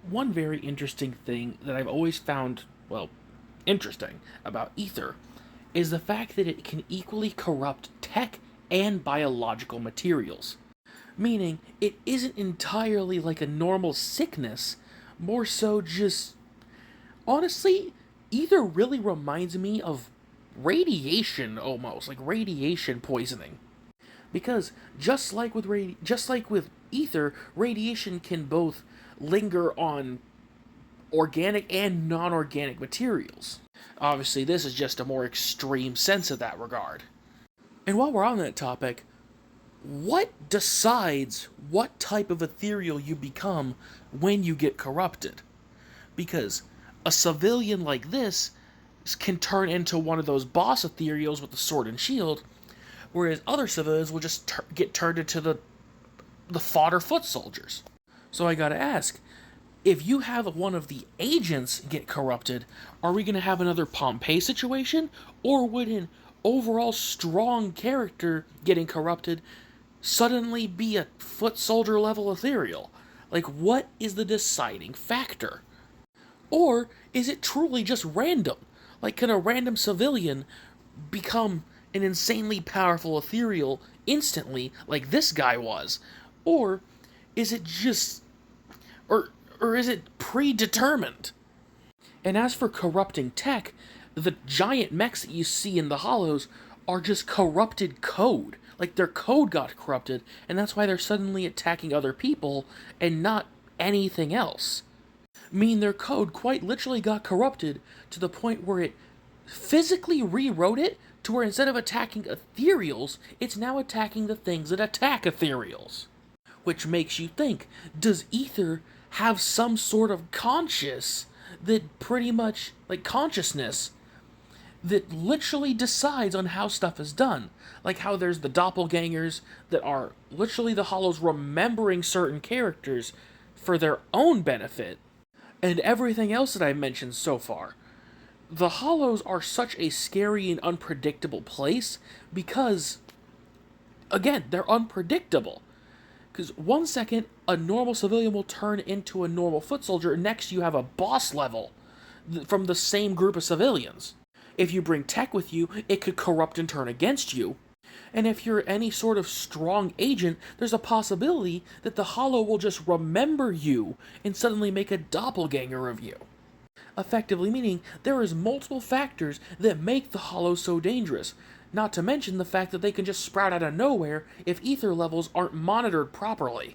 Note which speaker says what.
Speaker 1: One very interesting thing that I've always found, well, interesting about ether is the fact that it can equally corrupt tech and biological materials. Meaning, it isn't entirely like a normal sickness, more so just. Honestly, ether really reminds me of radiation almost, like radiation poisoning. Because just like with ether, radiation can both linger on organic and non-organic materials. Obviously, this is just a more extreme sense of that regard. And while we're on that topic, what decides what type of ethereal you become when you get corrupted? Because a civilian like this can turn into one of those boss ethereals with the sword and shield, whereas other civilians will just get turned into the fodder foot soldiers. So I gotta ask, if you have one of the agents get corrupted, are we gonna have another Pompeii situation? Or would an overall strong character getting corrupted suddenly be a foot soldier level ethereal? Like, what is the deciding factor? Or is it truly just random? Like, can a random civilian become an insanely powerful ethereal instantly, like this guy was? Or is it just. Or is it predetermined? And as for corrupting tech, the giant mechs that you see in the Hollows are just corrupted code. Like their code got corrupted, and that's why they're suddenly attacking other people and not anything else. Mean their code quite literally got corrupted to the point where it physically rewrote it to where instead of attacking ethereals, it's now attacking the things that attack ethereals. Which makes you think, does Ether have some sort of consciousness that literally decides on how stuff is done? Like how there's the doppelgangers that are literally the Hollows remembering certain characters for their own benefit, and everything else that I've mentioned so far. The Hollows are such a scary and unpredictable place because, again, they're unpredictable. Because one second, a normal civilian will turn into a normal foot soldier, next you have a boss level from the same group of civilians. If you bring tech with you, it could corrupt and turn against you. And if you're any sort of strong agent, there's a possibility that the Hollow will just remember you and suddenly make a doppelganger of you. Effectively meaning there is multiple factors that make the Hollow so dangerous, not to mention the fact that they can just sprout out of nowhere if ether levels aren't monitored properly.